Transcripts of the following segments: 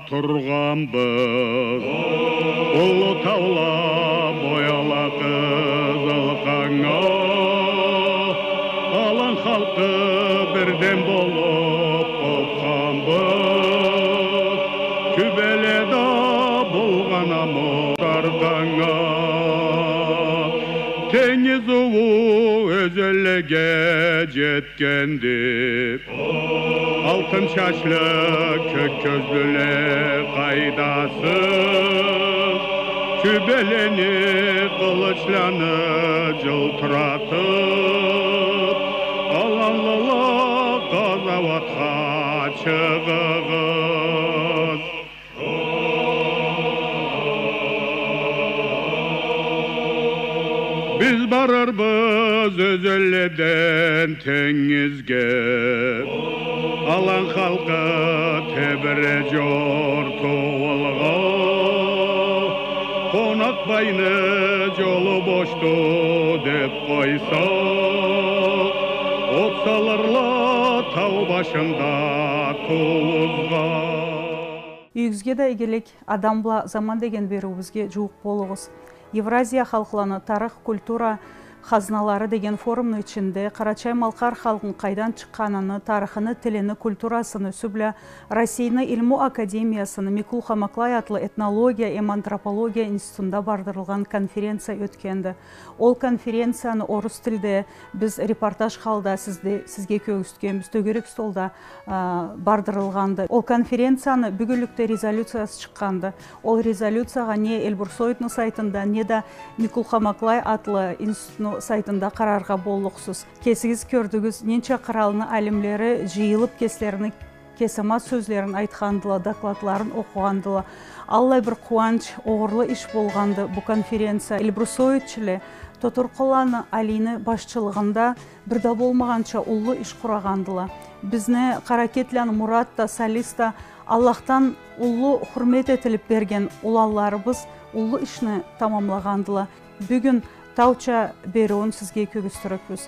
тұрғанбыз, ұлы таула бояла қызылқаңа, алан халқы бірден болып қопқанбыз, күбеледа болғана мұтарқаңа. Теңіз уы өзелеге жеткенді, алтын шашлы көк көзділі қайдасыз, күбелені қылышланы жылтыратып, аланлыла қазаватқа шығығыз. Biz barırбыз өзеледен теңізге, алан халқы тебіре жор туылға, қонақ байны жолы бошты деп қойса, от салырла тау башында туызға. Үйіңізге де игілік адамла заман деген беруімізге жуық болуғыз. Евразия халқыланы тарих, культура қазыналары деген форумның ішінде Қарачай-Малқар халқын қайдан шыққаныны, тарихыны, тіліні, культурасыны сөбілі Россияны Илму Академиясыны Микул Хамаклай атлы этнология, антропология институтында бардырылған конференция өткенді. Ол конференцияны орыс тілде біз репортаж қалда сізге көгістігеміз, төгерек столда бардырылғанды. Ол конференцияны бүгілікті резолюциясы шыққанды. Ол резолюцияға не Эльбурсойтны сайтында, не де Микул Хамаклай атлы институтны сайтында қарарға болуқсыз. Кесігіз көрдігіз, ненше қыралыны әлімлері жиылып кеслеріні кесама сөзлерін айтқандылы, докладларын оқығандылы. Аллай бір қуанч, оғырлы іш болғанды бұл конференция. Эльбурсойтчілі Тотурқоланы Алины башчылығында бірді болмағанша ұлы іш құрағандылы. Бізні Қаракетлян Мұратта, Салиста Аллахтан ұлы құрмет етіліп берген ұлаларыбыз ұлы ішіні тамамлағандылы. Бүгін тауча беруін сізге көгістіріппіз.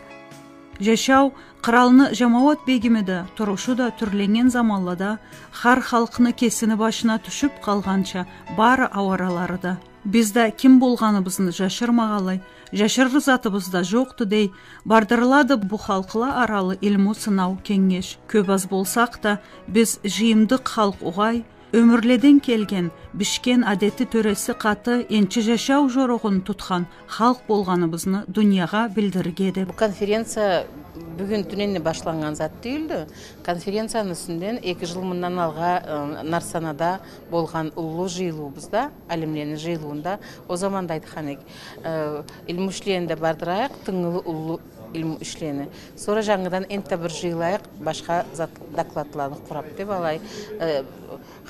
Жашау қыралыны жамауат бегімеді тұрушу да түрленген замаллада қар халқыны кесіні башына түшіп қалғанша бары ауаралары да. Бізді кім болғаныбызны жашырмағалай, жашырғы затыбызда жоқты дей, бардырылады бұ халқыла аралы илму сынау кеңеш. Көп аз болсақ та, біз жиымдық халық ұғай, өмірледен келген, бішкен әдеті төресі қаты, енчі жашау жорығын тұтқан халық болғаныбызны дүнияға білдіргеді. Бұл конференция бүгін түнені башланған зат дейілді. Конференцияның үстінден 2 жыл мұндан алға Нарсанада болған ұлы жиылуымызда, әлемлені жиылуында, о заманда айтқан илму ішленді бардырайық, тыңылы ұлы илму ішлені. Сора жаңыдан энті бір жиылайық, башқа докладланы құрап деп алай.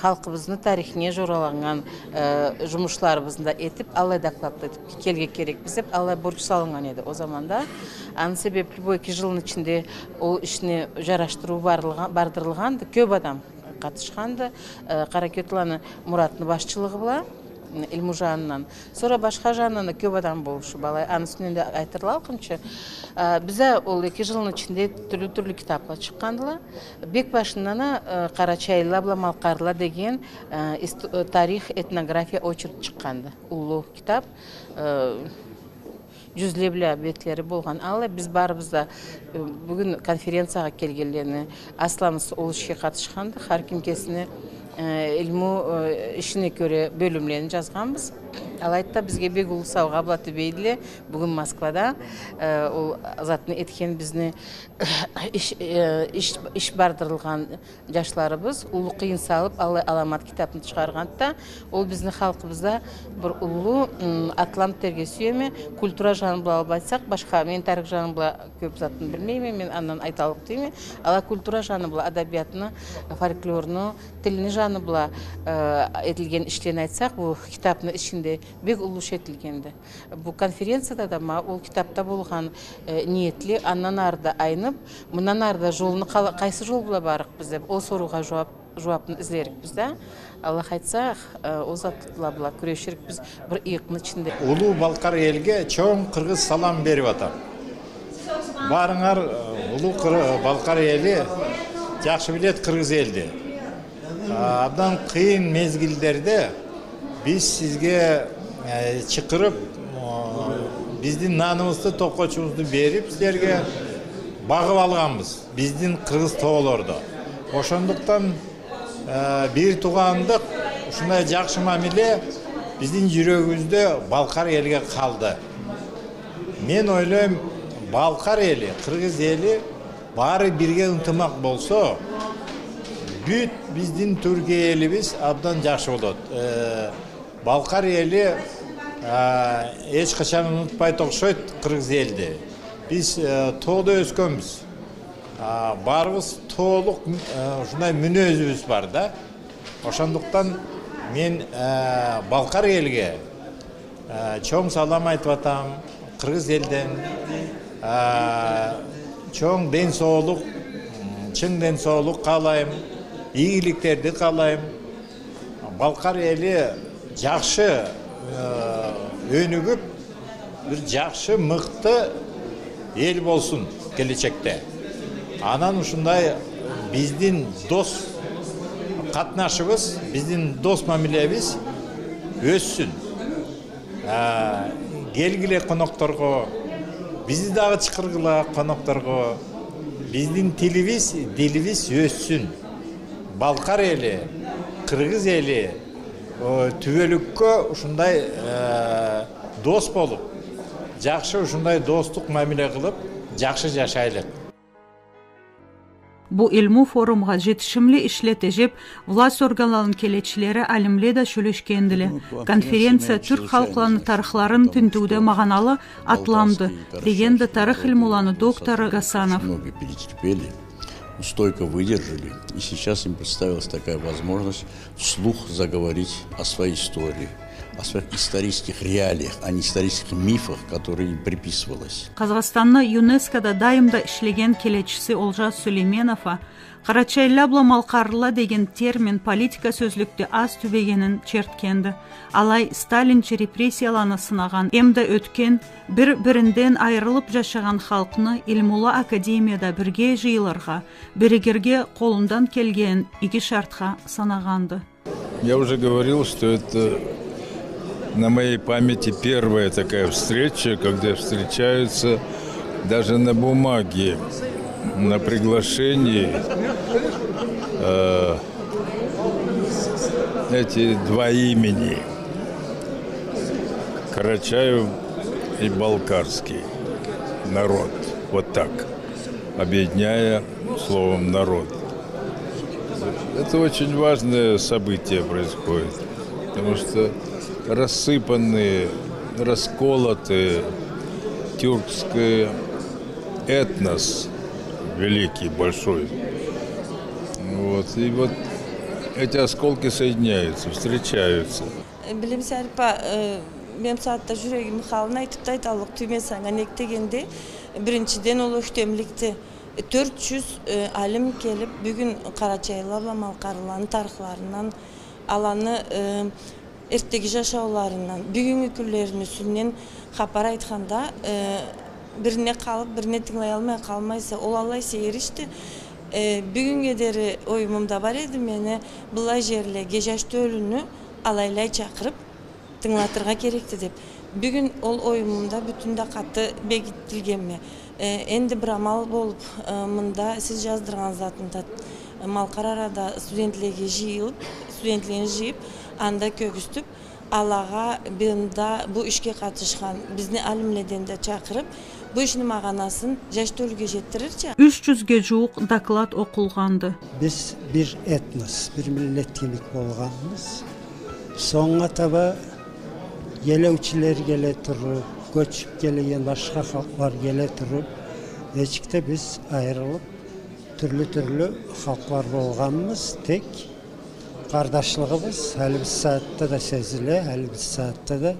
Халқыбызны тарихіне жораланған жұмышларыбызында етіп, алай докладты келге керек біздеп, алай борч салынған еді о заманда. Аны себеп любой 2 жылын ішінде ол ішіне жараштыру бардырылғанды, көп адам қатышқанды. Қаракетланы Мұратны башчылығы бұла. Илму жанынан. Сора башқа жанынан көп адам болушы балай. Анысымен де айтырла алқыншы. Бізе ол 2 жылын ішінде түрлі кітапла шыққандыла. Бек башынан Қарачайла Малқарла деген тарих, этнография очерк шыққанды. Улы кітап. Жүзлеблі бетлері болған. Алла біз барыбызда бүгін конференцияға келгелеріне асламыз ол ішке қатышқанды. Харкимкесіне илму ішіне көре бөлімлерін жазғанбыз. Алайда бізге бек ұлысауға бұлаты бейділі бүгін Москвада ол затын еткен бізіне іш бардырылған жашларыбыз ұлы қиын салып аламат кітапын шығарғанда ол біздің халқымызда бір ұлы атланттерге сүйеме культура жанын бұла алып айтсақ, башқа мен тарих жанын бұла көп затын білмейме, мен аннан айталық дейме. Ала культура жаны бұла адабиятыны, фольклорны, тіліні жаны бұла етілген іштен айтсақ, бұл кітапны ішінде бек ұлыш етілгенді. Бұл конференцияда да ол кітапта болған ниетлі аннан арда айнып, мұнан арда жолыны қайсы жол бұла барық бізде, ол соруға жауапын ізлерік бізде. Аллах айтсақ, ол затла бұла күрешірік біз бір иықны ішінде. Улу Балқар елге чоң қырғыз салам беріп атам. Барыңар, Улу Балқар елі жақшы білет қырғыз елді. Абдан кыйын мезгилдерде биз сизге чакырып, биздин наныбызды, токочубузду берип силерге багып алганбыз. Биздин кыргыз тоолордо. Ошондуктан бир туугандык, ушундай жакшы мамиле биздин жүрөгүбүздө Балкар элге калды. Мен ойлойм, Балкар эли, кыргыз эли баары бирге ынтымак болсо, бүт биздин Түркия элибиз абдан жакшы болот. Балкар эли эч качан унутпайт окшойт кыргыз элди. Биз тоодо өскөнбүз. Баарыбыз тоолук ушундай мүнөзүбүз бар да. Ошондуктан мен Балкар элге чоң салам айтып атам. Кыргыз элден чоң ден соолук, чың ден соолук каалайм, ийгиликтерди каалайм. Балкар эли жакшы өнүгүп, бир жакшы мыкты эл болсун келечекте. Анан ушундай биздин дос катнашыбыз, биздин дос мамилебиз өссүн. Келгиле конокторго, бизди дагы чакыргыла конокторго. Биздин дилибиз өссүн. Балкар эли, кыргыз эли түбөлүккө ушундай дос болуп, жакшы ушундай достук мамиле кылып, жакшы жашайлык. Бу илму форумга жетишимли иштетежип, власть органларынын келечилери алимле да сүйлөшкендиле. Конференция түрк халкларынын тарыхларын тинтүүдө маганалы атламды, дегенди тарых илмуланы доктору Гасанов. Стойко выдержали, и сейчас им представилась такая возможность вслух заговорить о своей истории, о своих исторических реалиях, а не исторических мифах, которые им приписывалось. Казакстанны ЮНЕСКОда дайымда иштеген келечиси Олжас Сүлейменова Карачайлабла малкарла деген термин политика сөзлүктө аз түбегенин черткенди. Алай Сталинчи репрессияланы сынаган, эмде өткөн, биринден айрылып жашаган халкны Илмула академияда бирге жыйылырга, биригерге колундан келген иги шартка санаганды. Я уже говорил, что это на моей памяти первая такая встреча, когда встречаются даже на бумаге, на приглашении эти два имени – Карачаев и Балкарский народ. Вот так, объединяя словом «народ». Это очень важное событие происходит, потому что рассыпанные, расколотые тюркский этнос великий, большой. Вот. И вот эти осколки соединяются, встречаются. Мен саатта жүрегим халын айтып айталык түймесаң анек дегенде биринчиден ол өктемликти 400 алим келип бүгүн Карачайлабла малкарланын тарыхларынан аланы эртеги жашооларынан бүгүнкү күнлөрүнүн үстүнөн капар айтканда бирине калып бирине тыңлай алмай калмайса ол алай сейришти бүгүнгө дери оюмумда бар эди мени булай жерлерге жаштөөлүнү алайлай чакырып тыңлатырга керекти деп. Бүгүн ол оюмумда бүтүндө каты бекитилгенми. Энди бир амал болуп, мында сиз жаздырган затында малкар арада студентлерге жыйып, анда көгүстүп, алага бында бу ишке катышкан бизди алимлерден да чакырып, бу иштин маганасын жаштөөлгө жетирирчи. 300ге жуук доклад окулганды. Биз бир этнос, бир миллеттүүлүк болгонбуз. Соңга таба келүүчүлөр келе туруп, көчүп келген башка халклар келе туруп, эчикте биз айрылып, түрлүү халклар болгонбуз. Тек кардашлыгыбыз эл биз саатта да сезиле, эл биз саатта да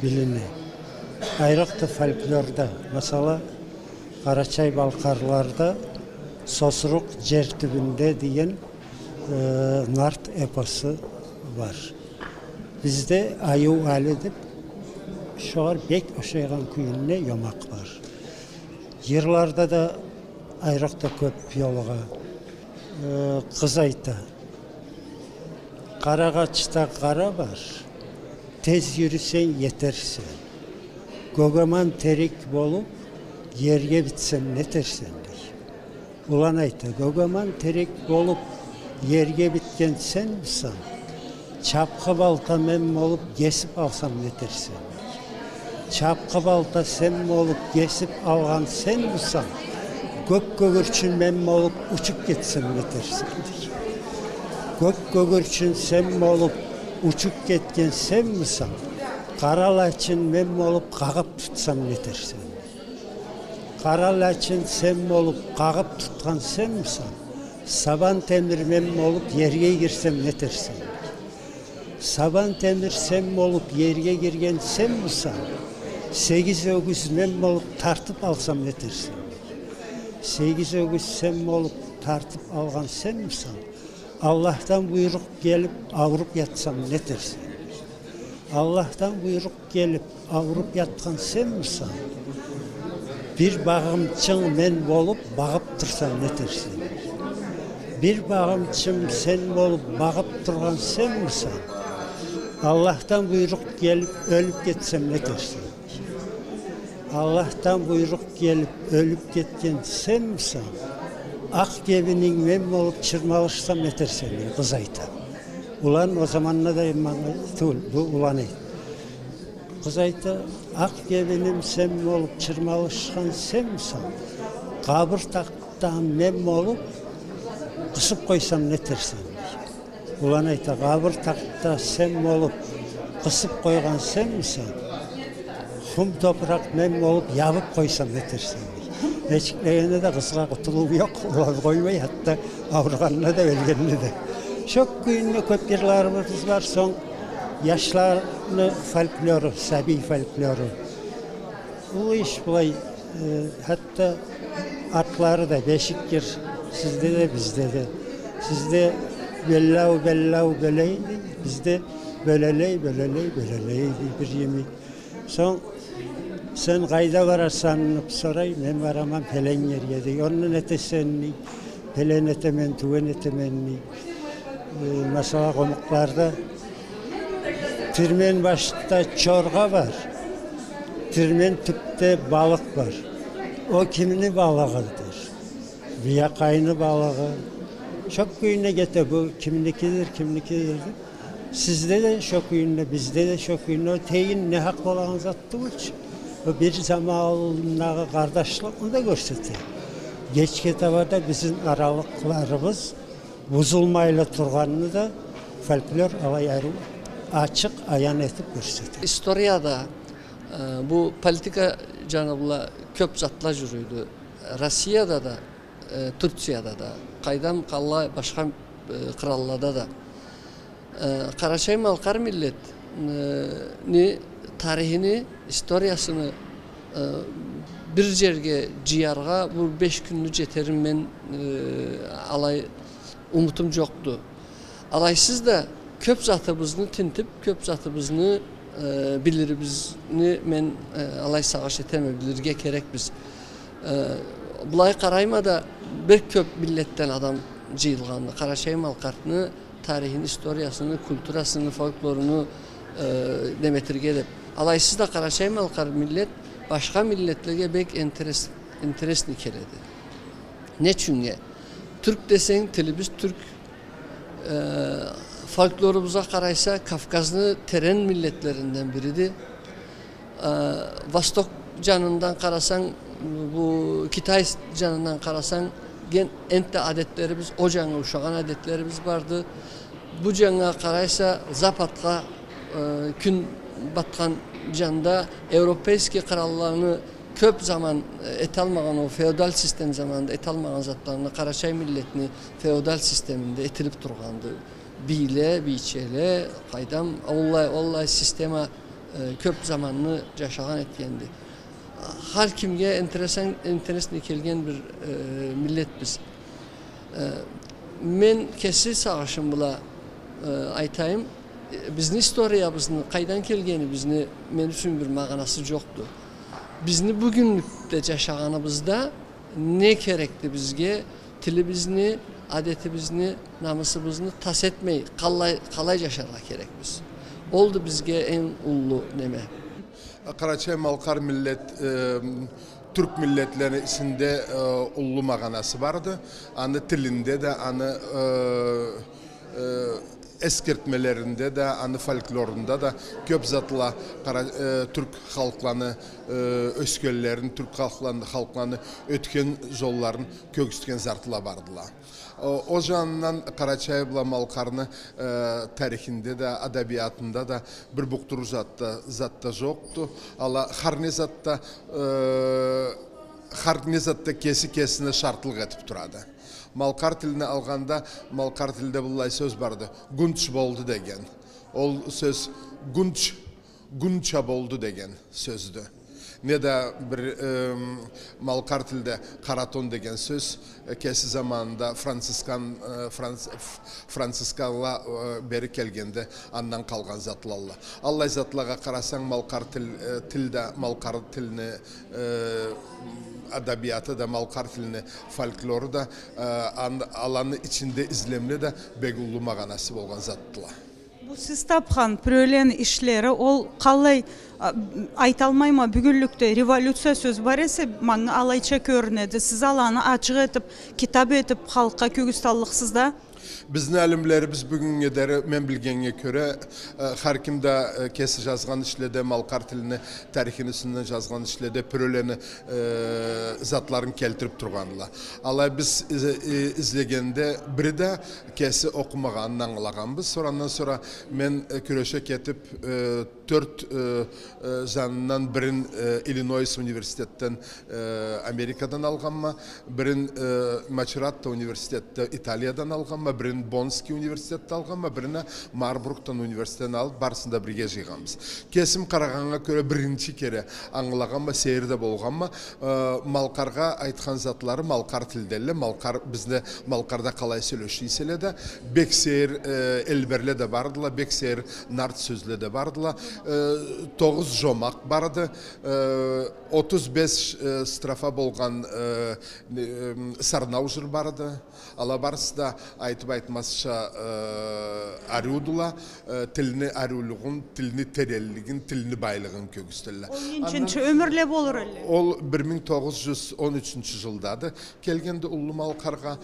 билине. Айрыкты фольклорда, масала Карачай балкарларда Сосурук жер түбүндө деген нарт эпосу бар. Bizde ayı ali dip şoğar bek oşaygan kuyunne yomak var. Yırlarda da ayrıkta köp yoluğa kız ayta. Karagaçta kara var, tez yürüsen yetersen. Gogaman terik bolup, yerge bitsem ne tersendik. Ulan ayta, gogaman terik bolup, yerge bitken sen misan? Çapkı balta men olup, gesip alsam ne tersendik. Çapkı balta sen olup, gesip algan sen misan? Gök gögürçün men olup, uçup getsem ne tersendik. Gök gögürçün sen olup, uçup ketken sen misan? Karalaçın men olup, kağıp tutsam ne tersendik. Karalaçın sen olup, kağıp tutkan sen misan? Saban temir men olup, yerge girsem ne tersendik. Saban temir sen olup, yerge girgen sen misan? 8 ögüz men olup, tartıp alsam ne tersendik. 8 ögüz sen olup, tartıp algan sen misan? Allah'tan buyruk gelip avrup yatsam ne dersin? Allah'tan buyruk gelip avrup yatkan sen misan? Bir bağımçın men olup bağıp tursam ne dersin? Bir bağımçın sen olup bağıp turgan sen misan? Allah'tan buyruk gelip ölüp getsem ne dersin? Allah'tan buyruk gelip ölüp gitken sen misan? Ak geminin men olup çırmalışsam ne dersen kız ayta. Ulan o zamanla da bu ulan ayta. Kız ayta, ak geminim sen olup çırmalışkan sen misan? Kabır taktan men olup kısıp koysam ne dersen. Ulan ayta, kabır takta sen olup kısıp koygan sen misan? Hum toprak men olup yabıp koysam ne dersen. Neçiklerine de kızga kutuluğum yok, ulan koymay hatta avruganına da ölgenine de. Çok kıyınlı köp yıllarımız var, son yaşlarını folkloru, sabi folkloru. Bu iş bulay, hatta atları da beşiktir, sizde de bizde de. Sizde bellau böleydi, bizde böleley bir yemek. Son sen kayda vararsan soray, men varamam pelen yer yedi. Onun etesenni, pelen etemen, tuven etemenni. Mesela komuklarda Türmen başta çorga var. Türmen tüpte balık var. O kimini balığıdır. Viyakayını balığı. Çok köyüne gete bu kimlikidir. Sizde de çok köyüne, bizde de çok köyüne. O teyin ne hak olan zattı uç. O bir zamanlığı kardeşliğini de gösteriyor. Geçke tavada bizim aralıklarımız bozulmayla turganını da folklor alay açık ayan etip gösteriyor. İstoryada bu politika canıbla köp zatla jürüydü. Rusya'da da, Türkiye'de da, kaydam kalla başka krallada da. Karaçay Malkar millet tarihini, istoryasını bir yerge ciyarga bu 5 günlük yeterim men alay umutum yoktu. Alaysız da köp zatımızını tintip, köp zatımızını biliribizni men alay savaş etemebilirge kerek biz. Bulay karayma da bir köp milletten adam cıyılgandı. Karaçay Malkartını, tarihini, istoryasını, kulturasını, folklorunu demetirge edip. Alaysız da Karaçay Malkar millet başka milletlerge bek interes nikeledi. Ne çünkü? Türk desen tilimiz Türk. Folklorumuza karaysa Kafkazlı teren milletlerinden biriydi. Vostok canından karasan, bu Kitay canından karasan gen ente adetlerimiz, o canı uşağın adetlerimiz vardı. Bu cana karaysa Zapatka gün batkan canda Avropayski krallığını köp zaman etalmagan o feodal sistem zamanında etalmagan zatlarını Karaçay milletini feodal sisteminde etilip durgandı. Bile, biçele, kaydam, vallahi sistema köp zamanını yaşagan etkendi. Her kimge enteresine kelgen bir millet biz. Men kesi sağışım bula aytayım. Bizni historiyabızını, kaydan kelgeni bizni men üçün bir mağanası yoktu. Bizni bugünlükte yaşaganımızda ne gerekti bizge? tilimizni, adetimizni, namusumuzni tas etmeyi, kalay yaşarga kerekmiz. Oldu bizge en ullu neme. Karaçay Malkar millet Türk milletlerinin içinde ullu mağanası vardı. Anı tilinde de, anı eskirtmelerinde de, anı folklorunda da köp zatla Türk halklarını, ösköllerin, Türk halklarını ötken yolların köküstüken zartıla bardılar. O jandan Karaçay'la Malkar'ını tarihinde de, adabiyatında da bir bukturu zatta yoktu. Ala harnizatta kesine şartlık etip duradı. Malkar tiline alganda, Malkar tilde bullay söz bardı. Gunç boldu degen. Ol söz gunça boldu degen sözdü. Ne de bir Malkar tilde karaton degen söz kesi zamanında Fransiskanla beri kelgende andan kalgan zatlarla. Allah zatlaga karasan Malkar tilde Malkar tilini adabiyatı da Malkar tilini folkloru da alanı içinde izlemli de begullu mağanası bolgan zattılar. Bu siz tapkan pürölen işleri ol kalay aytalmayma bugünlükte revolüsiya söz var ise manga alayça körünedi. Siz alanı açık etip, kitap etip halka kögüstallıksız da? Bizning alimlerimiz bugün gederi men bilgenge göre har kim de kesi yazgan işlede Malkar tilini tarihini yazgan işlede püröleni zatların keltirip turganlar. Alay biz izlegende biri de kesi okumağandan anlaganbız. Sonradan sonra men küreşe ketip 4 zanından birin Illinois Üniversitetten Amerika'dan alganma, birin Macerata Üniversitette İtalya'dan alganma, birin Bonski Üniversitette alganma, birine Marburg'dan üniversiteden alıp barısında birge jıyganbız. Kesim karaganga göre birinci kere anlaganma, seyirde bolganma, Malkarga aytkan zatları Malkar tildelle, bizde Malkarda kalay söyleşiysele de, bek seyir elberle de bardıla, bek seyir nart sözle de bardıla, 9 jomak bardı, 35 strafa bolgan sarnaujur bardı, ala barısı da aytıp aytmasça arudula, tilini aruluğun, tilini terelliğin, tilini baylığın köküstülle. O ninçinci ömürle bolur öyle? Ol 1913 yıldadı. Kelgende Ullu Malkarga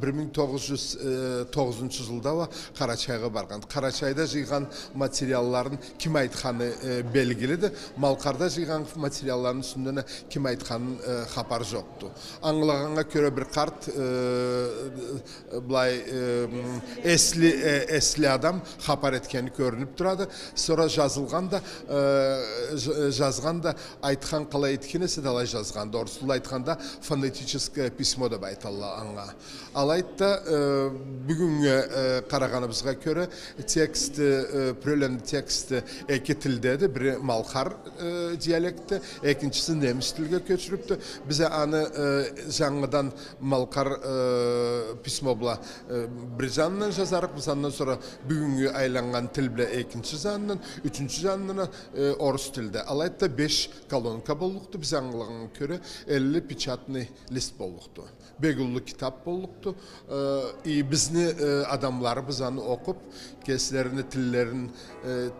1909 yılda va Karaçayga bargan. Karaçayda jıygan materialların kim aytkanı belgilidi. Malkarda jıygan materialların üstünden kim aytkanı xapar joktu. Anglaganga göre bir kart blay esli adam xapar etkeni görünüp duradı. Sonra жазғанда айтқан қалай еткені седалай жазған. Doğrusunu айтқанда фонетическое письмо деп айталла аңға. Алайда бүгінгі қарағанымызға көрі тексті, прөлен тексті екі тілдеді. Бірі Малкар диалекті, екіншісі неміс тілге көшіріпті. Бізе аны жаңыдан Малкар письмо бұла бір жанынан жазарық. Біз андан sonra бүгінгі айланған тіл біле екінші жанынан, üçüncü жанынан орыс тілді. Алайда 5 колонка болуқты, біз аңғылығын көрі 50 печатный лист болуқты. Begullu kitap boluktu. Bizni adamları biz anı okup, keslerini,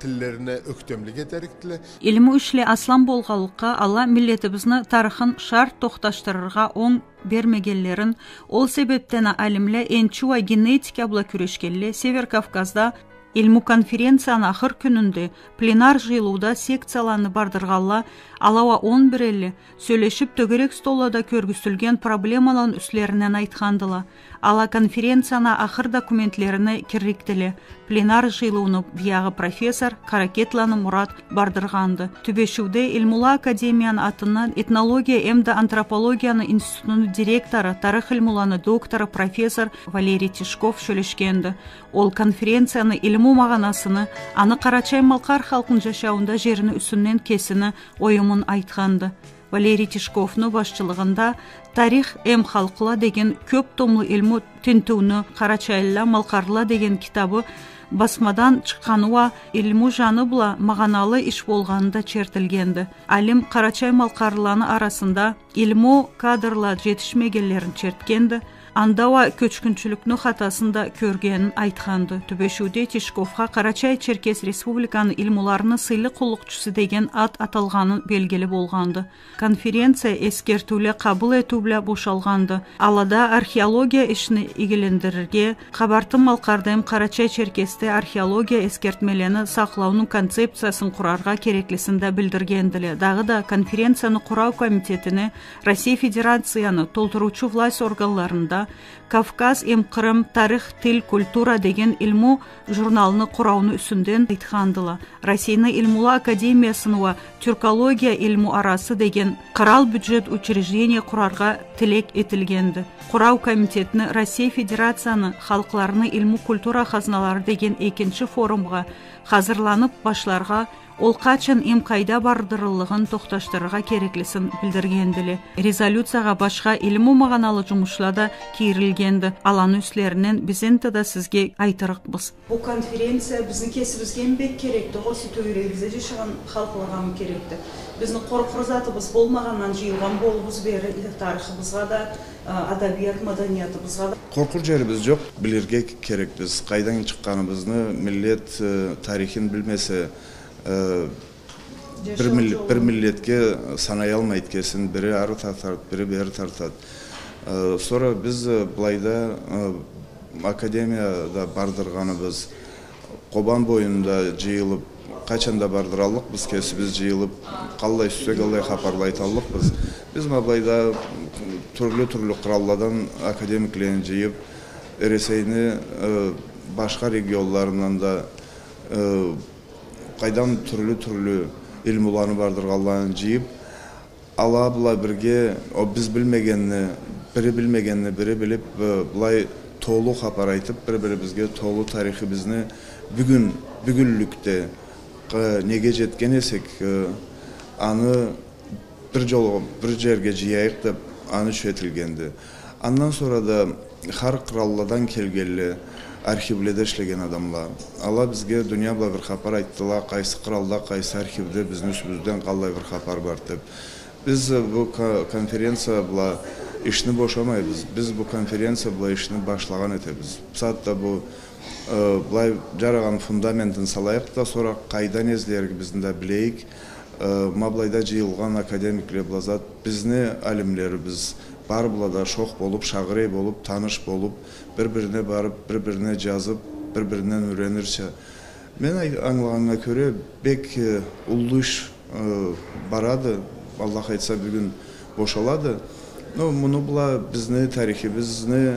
tillerine öktömlük ederiktiler. İlmi işle aslan bolgalıqqa Allah milletimizni tarixin şart toxtaştırırga oң bermegellerin, ol sebepten alimle ençi ve genetika bula küreşkelle Sever Kafkazda ilmu konferensiyаны ahır gününde plenar jıyılıуда sekцияланы bardırgalla alava 11 söyleşip tögerek stolada körgüsülgen problemaların üstlerinden aytkandıla. Ala konferensiyana ahır dokumentlerini kirriktili. Plenar jıyılığını biyağı profesor Karaketlаны Murat bardırgandı. Tübeşude İlmula Akademiyan atından etnologiya emde antropologiyanı institutunun direktoru, tarih ilmulаны doktoru profesor Valerий Tishkov söyleşkendi. Ol konferensiyаны ilmu mağanasını, anı Karaçay Malkar halkın yaşauında jerini üsünden kesini oyumun aytkandı. Valerий Tishkov'nu başçılığında Tarih em halkla degen köp tomlu ilmu tintuvnu Karaçayla Malkarla degen kitabı basmadan çıkanıwa ilmu janı bula mağanalı iş bolğanında çertilgendi. Alim Karaçay Malkarlаны arasında ilmu kadrla jetişmegellerin çertkendi. андава көчкүнчүлүкнү хатасында көргенин айтканды. Төбөшүүдө Тишковга Карачай-Черкес Республиканын илмуларынын сыйлык кулукчусу деген ат аталганын белгили болгонду. Конференция эскертүүлө кабыл этүү биле бошолгонду. Алада археология ишини игилендирирге, Кабартын Малкардайым Карачай-Черкесте археология эскертмелерини саклоонун концепциясын курарга кереклисин билдиргендиле. Дагы да конференцияны куруу комитетини Россия Федерацияны толтуруучу власть органдарында Кавказ эм Кырым тарих, тил, культура деген илму журналыны курауну үстүндөн айткандыла. Россиянын Илмула академиясын ва тюркология илму арасы деген кырал бюджет учреждение курарга тилек этилгенди. Курау комитетини Россия Федерацияны халыкларынын илму культура казналары деген экинчи форумга hazırlanıp başlarga ол качан эм кайда бардырылыгын токтоштурууга кереклисин билдиргендиле. Резолюцияга башка илиму маганалы жумушларда кийрилгенди. Аланы үслеринен биздин да сизге айтырыкбыз. Бу конференция биздин кесибизге эмбек керекти, осы төйрөгүбүздө жашаган халкыга керекти. Биздин коркурзатыбыз болмагандан жыйылган болубуз бери тарыхыбызга да, адабият маданиятыбызга да коркур жерибиз жок. Билирге керекпиз. Кайдан чыкканыбызны, миллет тарихин билмесе bir milletке санай алмайт кесин, бири ары тартат, бири бери тартат. Sonra biz Бlayda академияда бардырганыбыз, Кобан боюнда жыйылып, качанда бардыралык, биз кесибиз жыйылып, калдай сүзө калдай капарлайталыкбыз. Биз Бlayда түрлүү куралlardan академиклерин жыйып, Эресейни башка регионларынан да кайдан түрлүү илмуланы бардырганларын жыйып, ала була бирге биз билмегенни, бири билмегенни бири билип, булай толук капар айтып, бири-бирибизге толук тарихыбызны бүгүнлүктө неге жеткен эсек, аны бир жолу бир жерге жыйайык деп аны чөтүлгенди. Андан sonra да har кыралlardan келгеле архивледе иштеген адамлар. Ала бизге дүйнө бир хабар айттыла, кайсы кыралда, кайсы архивде биздин үстүбүздөн кандай бир хабар бар деп. Биз бу конференция була ишни бошомайбыз. Биз бу конференция була ишни башлаган этебиз. Саатта бу булай жараган фундаментин салайык да, sonra кайдан эзлерги биздин да билейик. Маблайда жыйылган академиклер булазат, бизни алимлерибиз бар булада шок болуп, шагырей болуп, таныш болуп, bir-birine барып, bir-birine жазып, bir-birinden öğrenirçe. Мен аңлаганга көрө бек улуу иш барады. Аллах айтса бүгүн бошолады. Но муну була бизни тарихибизни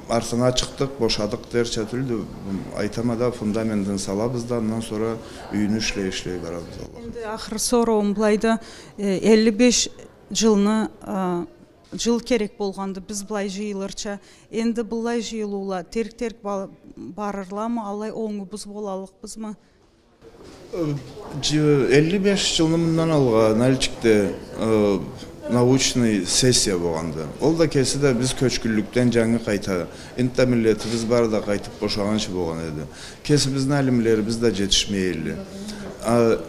артына чыктык, бошадык дерче түлдү. Айтамада фундаментин салабыз да, андан sonra үйүнү иштей барабыз. Эми акыры сороом Бlayda 55 жылны жыл керек болгонду биз булай жыйылырча. Энди булай жыйылуула терк барырламы, алай оңубуз болалыкпызмы? 55 жылны мындан алга Нальчикте научный сессия болгонду. Ол да кеси да биз көчкүлүктөн жаңы кайта энте миллетибиз бар да кайтып бошаганчы болгон эди. Кеси биздин алимлерибиз да жетишмейли.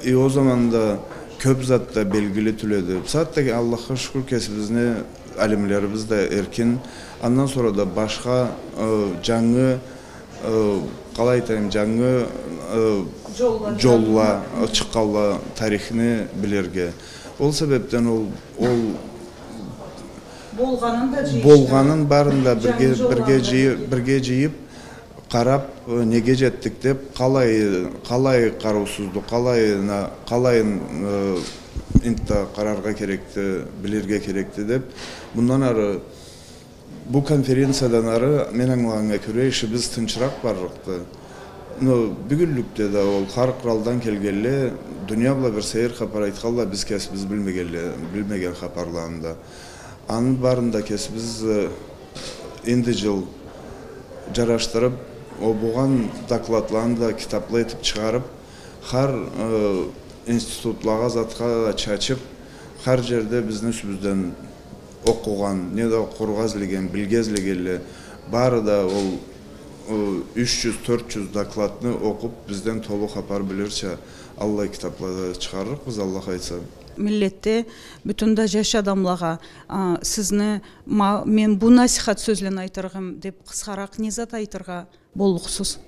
И о zaman da көп зат да белгили түлөдү. Сааттагы Аллахка шүкүр кесибизни алимлерибиz да эркин. Андан sonra да башка жаңы калай айтайын, жаңы жолла чыкканла тарихини билерге. Ол себептен ол болганын барында бирге жыйып карап неге жеттик деп, калай кароосуздук, калайын инта карарга керекти, билерге керекти деп. Мындан ары бу конференциядан ары мен аңлаганга көрө ишибиз тынчыраак барыкты. Но бүгүнлүктө да ол har кыралдан келгеле дүйнө була бир сейир капар айтканда биз кесибиз билмеген капарларында. Анын барында кесибиз энди жыл жараштырып, буган докладларын да китаплы этип чыгарып, har институтларга затка чачып, har жерде биздин үстүбүздөн окуган, не да кургазлеген, билгезлегеле баары да ол 300-400 докладны окуп, бизден толук хабар билирче Алла китапларды чыгарырбыз, Аллах айтса. Milletте bütün da жаш адамларга sizne men bu nasihat sözlen айтыргым деп кыскараак не зат айтырга болуксуз?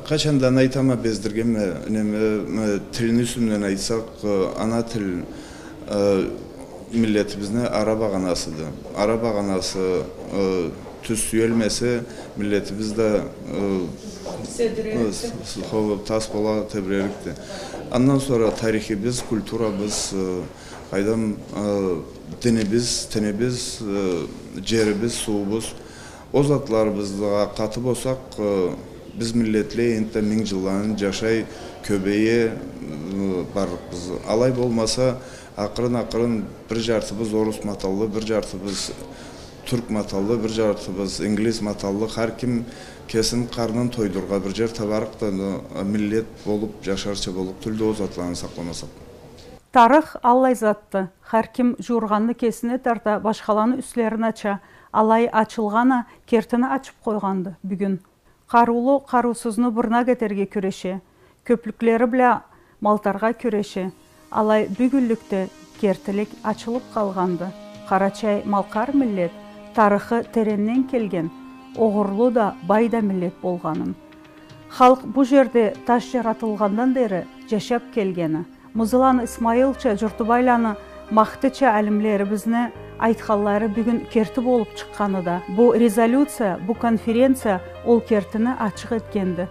Качандан айтама бездиргем, тилин үстүнөн айтсак, ана тил milletibizne ara bağanasıdır. Ara bağanası tüsüyelmese milletimiz de tas bola tebrerikti. Ondan sonra tarihimiz, kulturabız, aydan dinimiz, tenimiz, cerimiz, suubuz, o zatlarımızda katıp olsak biz milletle ente min yılların yaşay köbeğe barıqbız. Alay olmasa akırın bir jartыбыз orus matallı, bir jartыбыз Türk matallı, bir jartыбыз İngiliz matallı. Her kim kesin karnın toydurga bir jar tabarık da millet bolup, yaşarça bolup, tülde o zatlarını saklamasak. Tarih Allay zattı. Her kim jurganını kesine tarta, başkalanı üstlerini aça, alay açılgana, kertini açıp koygandı bugün. Karulu, karusuzunu burna geterge küreşe, köplükleri bile maltarga küreşe, alay bügüllükte kertilik açılıp kalgandı. Karaçay malkar millet, tarixi terennen kelgen, oğurlu da bayda millet bolganın. Halk bu jerde taş yaratılgandan beri yaşap kelgeni. Muzulan İsmailça, Jurtubaylanı, Mahtıça alimlerimizni aytqanlары bugün kerti bolup çıqqanı da. Bu rezolütsiya, bu konferensiya ol kertini açık etkendi.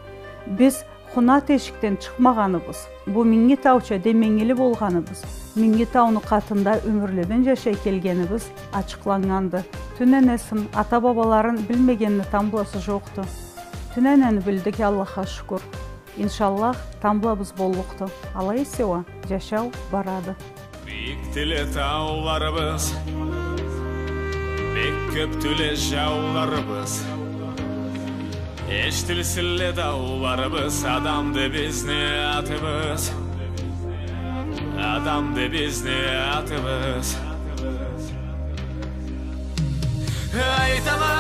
Biz Xuna teşikten çıkmağanыбыз. Bu Mingitauça demengili bolganыбыз. Mingitau'nu katında ömürleden yaşay kelgenimiz açıklangandı. Tünenesin ata babaların bilmegenini tamblası joktu. Tünenen bildik Allah'a şükür. İnşallah tamblabız bolluktu. Alay seva yaşav baradı. Biktile tağlarımız, bek köptüle jaularımız, eştilsille dağlarımız, adamdı bizni atımız, adamdı bizni atımız. Aytama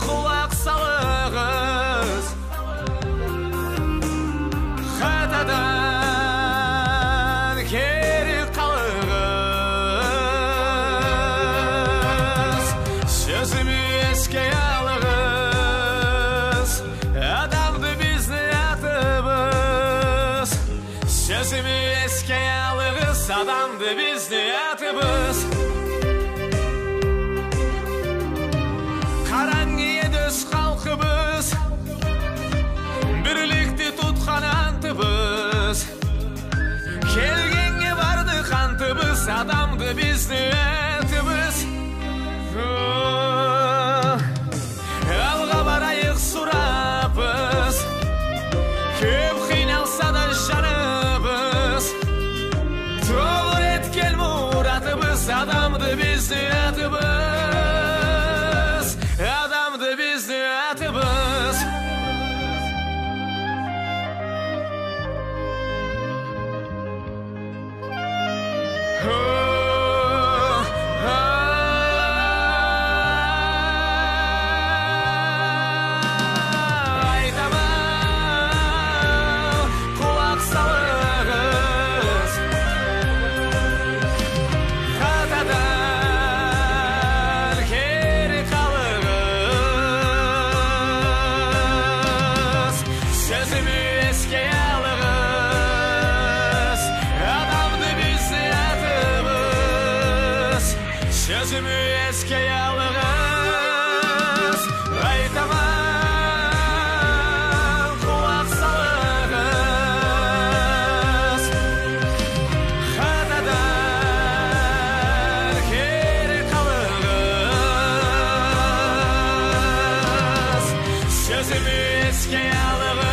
kulak salığız, hatadan geri kalığız, sözümü eski alığız, adamdı bizni atımız, sözümü eski alığız, adamdı bizni atımız. Karangiye düz kalkıbız, birlikte tutkan antıbız, kelgenge vardı kantıbız, adamdı bizni etimiz. Alga barayık surabız, köp kıynalsa da şanıbız, tolur etkel muratımız, adamdı bizni etimiz. Adamdı bizni atımız. Aytama kulak salığız, hatadan geri kalığız, sözümü eski alığız, adamdı bizni atımız, sözümü eski alığız. Aytama kulak salığız, hatadan geri kalığız, sözümü eski alığız,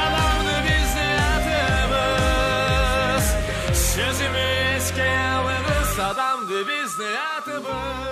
adamdı bizni atımız, sözümü eski alığız, adamdı bizni atımız.